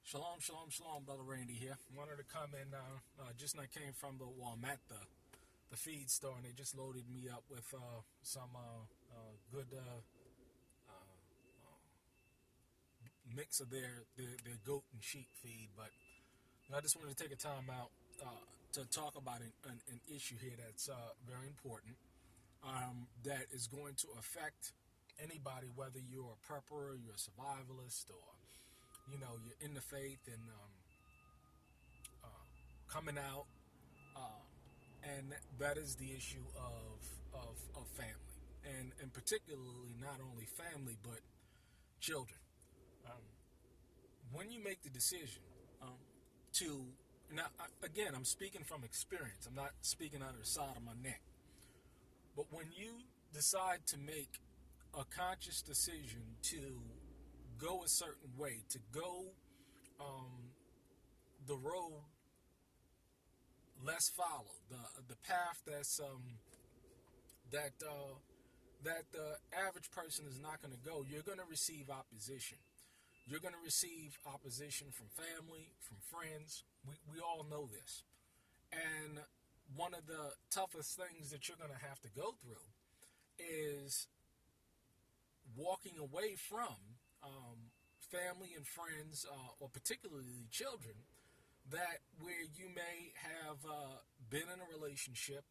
Shalom, shalom, shalom, Brother Randy here. Wanted to come in, just I came from I'm at the feed store, and they just loaded me up with some good mix of their goat and sheep feed. But I just wanted to take a time out to talk about an issue here that's very important, that is going to affect anybody, whether you're a prepper, you're a survivalist, or you're in the faith and coming out, and that is the issue of family, and particularly not only family but children. Um, when you make the decision to now, again, I'm speaking from experience. I'm not speaking out of the side of my neck. But when you decide to make a conscious decision to go a certain way, to go the road less followed, the path that the average person is not going to go, you're going to receive opposition. You're going to receive opposition from family, from friends. We all know this. And one of the toughest things that you're going to have to go through is walking away from family and friends, or particularly children, that where you may have been in a relationship.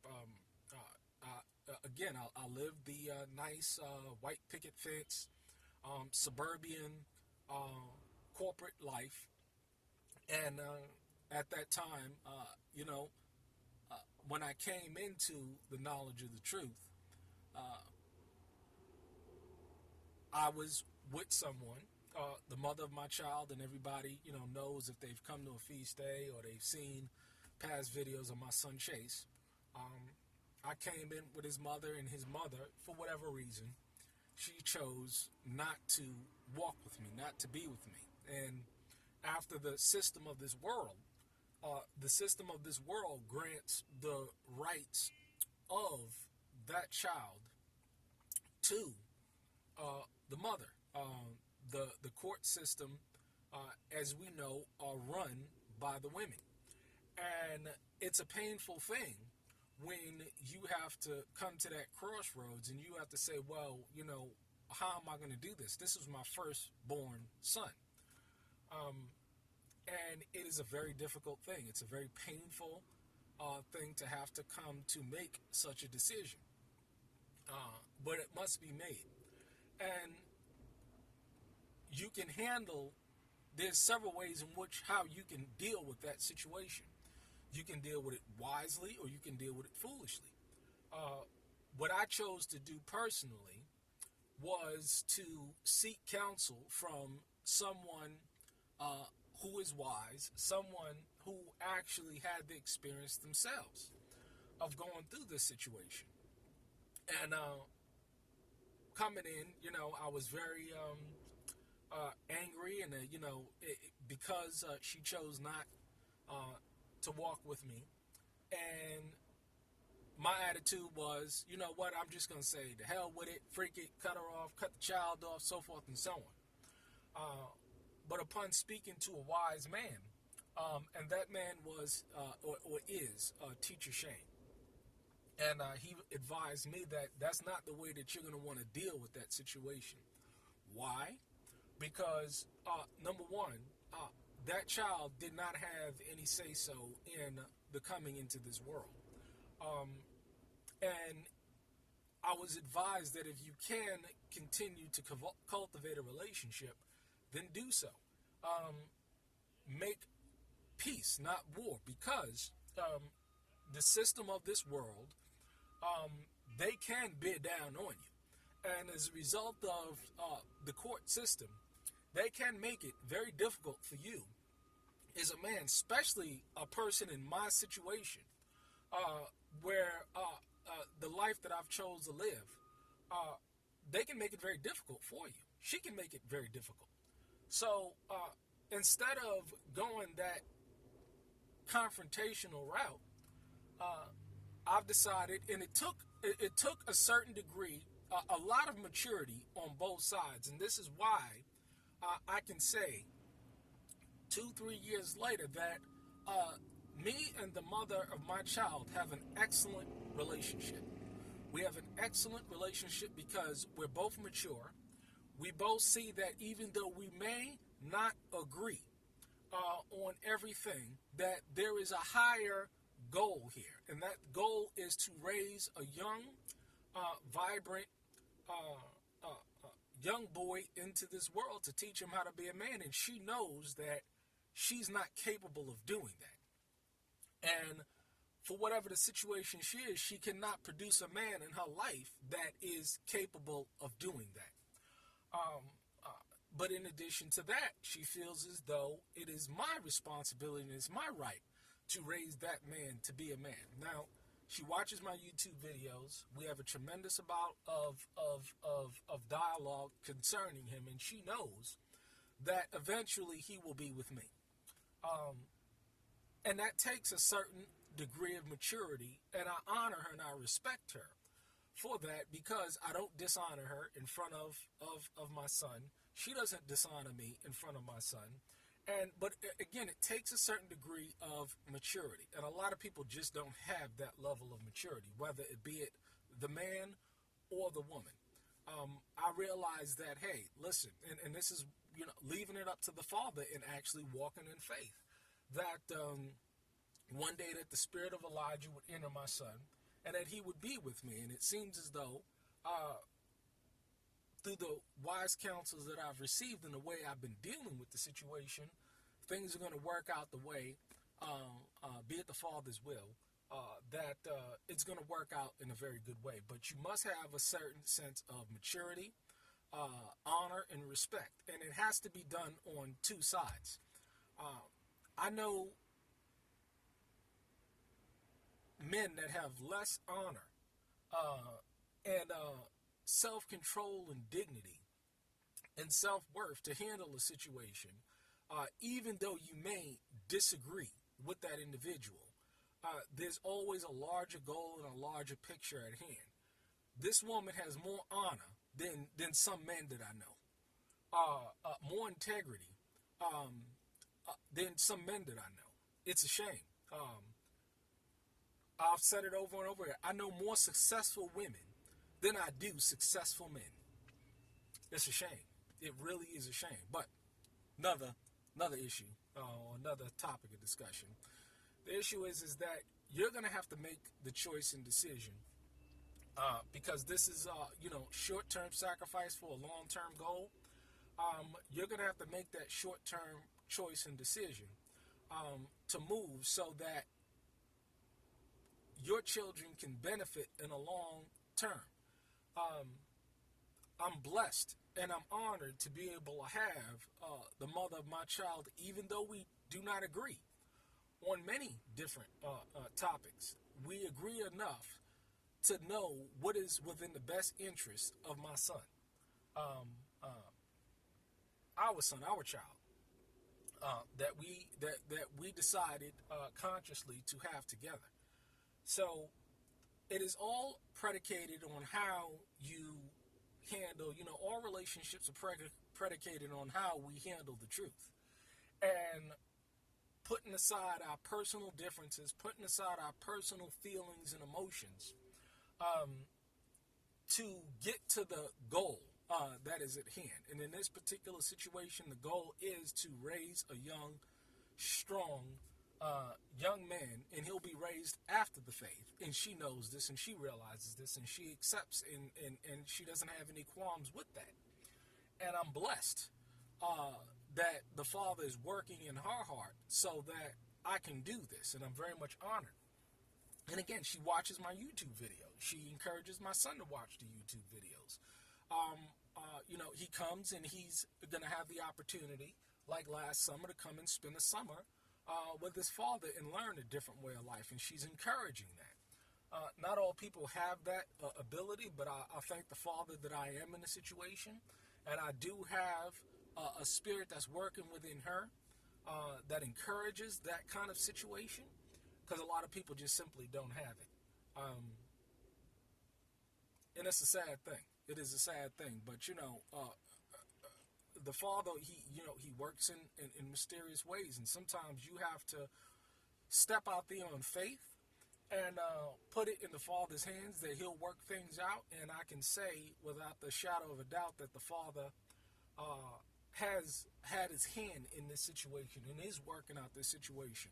Again, I lived the nice white picket fence, suburban corporate life, and at that time, when I came into the knowledge of the truth, I was with someone, the mother of my child, and everybody, knows if they've come to a feast day or they've seen past videos of my son Chase. I came in with his mother, and his mother, for whatever reason, she chose not to walk with me, not to be with me. And after the system of this world, grants the rights of that child to the mother. The court system, as we know, are run by the women. And it's a painful thing when you have to come to that crossroads and you have to say, well, how am I going to do this? This is my firstborn son. And it is a very difficult thing. It's a very painful thing to have to come to make such a decision. But it must be made. And you can handle, there's several ways in which how you can deal with that situation. You can deal with it wisely, or you can deal with it foolishly. What I chose to do personally was to seek counsel from someone who is wise, someone who actually had the experience themselves of going through this situation. And coming in, I was very angry, and because she chose not to walk with me, and my attitude was, you know what, I'm just going to say, the hell with it, freak it, cut her off, cut the child off, so forth and so on. But upon speaking to a wise man, and that man was, or is, Teacher Shane, and he advised me that that's not the way that you're going to want to deal with that situation. Why? Because, number one, that child did not have any say-so in the coming into this world. And I was advised that if you can continue to cultivate a relationship, then do so. Make peace, not war, because the system of this world, they can bear down on you. And as a result of the court system, they can make it very difficult for you as a man, especially a person in my situation, where the life that I've chose to live, they can make it very difficult for you. She can make it very difficult. So instead of going that confrontational route, I've decided, and it took a certain degree, a lot of maturity on both sides, and this is why I can say 2, 3 years later that me and the mother of my child have an excellent relationship. We have an excellent relationship because we're both mature. We both see that even though we may not agree on everything, that there is a higher goal here. And that goal is to raise a young, vibrant, young boy into this world, to teach him how to be a man. And she knows that she's not capable of doing that. And for whatever the situation she cannot produce a man in her life that is capable of doing that. But in addition to that, she feels as though it is my responsibility and it's my right to raise that man to be a man. Now, she watches my YouTube videos. We have a tremendous amount of dialogue concerning him, and she knows that eventually he will be with me. And that takes a certain degree of maturity, and I honor her and I respect her for that, because I don't dishonor her in front of my son. She doesn't dishonor me in front of my son. But again, it takes a certain degree of maturity, and a lot of people just don't have that level of maturity, whether it be the man or the woman. I realize that, hey, listen, and this is, leaving it up to the father and actually walking in faith, that one day that the spirit of Elijah would enter my son, and that he would be with me. And it seems as though through the wise counsels that I've received and the way I've been dealing with the situation, things are going to work out the way, be it the Father's will, that it's going to work out in a very good way. But you must have a certain sense of maturity, honor, and respect. And it has to be done on two sides. I know men that have less honor and self-control and dignity and self-worth to handle a situation, even though you may disagree with that individual. There's always a larger goal and a larger picture at hand. This woman has more honor than some men that I know, more integrity than some men that I know. It's a shame. I've said it over and over again. I know more successful women than I do successful men. It's a shame. It really is a shame. But another issue, another topic of discussion. The issue is that you're going to have to make the choice and decision, because this is short-term sacrifice for a long-term goal. You're going to have to make that short-term choice and decision to move so that your children can benefit in a long term. I'm blessed and I'm honored to be able to have the mother of my child, even though we do not agree on many different topics. We agree enough to know what is within the best interest of my son, our son, our child, that we decided consciously to have together. So it is all predicated on how you handle, all relationships are predicated on how we handle the truth. And putting aside our personal differences, putting aside our personal feelings and emotions, to get to the goal that is at hand. And in this particular situation, the goal is to raise a young, strong, young man, and he'll be raised after the faith. And she knows this, and she realizes this, and she accepts, and she doesn't have any qualms with that. And I'm blessed that the Father is working in her heart so that I can do this, and I'm very much honored. And again, she watches my YouTube videos. She encourages my son to watch the YouTube videos. He comes and he's going to have the opportunity, like last summer, to come and spend the summer with his father and learn a different way of life, and she's encouraging that. Not all people have that ability, but I thank the Father that I am in the situation, and I do have a spirit that's working within her that encourages that kind of situation, because a lot of people just simply don't have it. And it's a sad thing. It is a sad thing, but the Father, he works in mysterious ways, and sometimes you have to step out there on faith and put it in the Father's hands that He'll work things out. And I can say without the shadow of a doubt that the Father has had His hand in this situation and is working out this situation,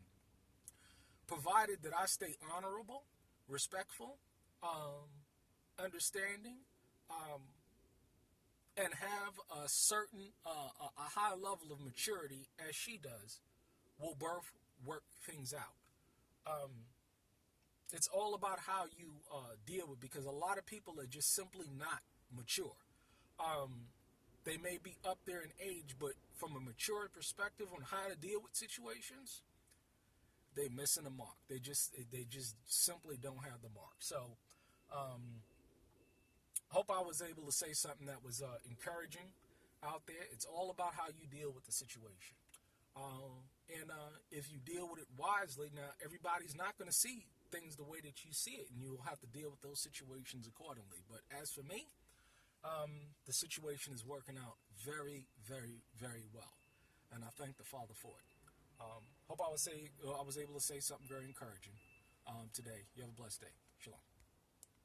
provided that I stay honorable, respectful, understanding, and have a certain a high level of maturity as she does, will work things out. It's all about how you deal with, because a lot of people are just simply not mature. They may be up there in age, but from a mature perspective on how to deal with situations, they're missing the mark. They just simply don't have the mark. So, hope I was able to say something that was encouraging out there. It's all about how you deal with the situation. And if you deal with it wisely, now everybody's not going to see things the way that you see it, and you'll have to deal with those situations accordingly. But as for me, the situation is working out very, very, very well, and I thank the Father for it. Hope I was able to say something very encouraging today. You have a blessed day. Shalom.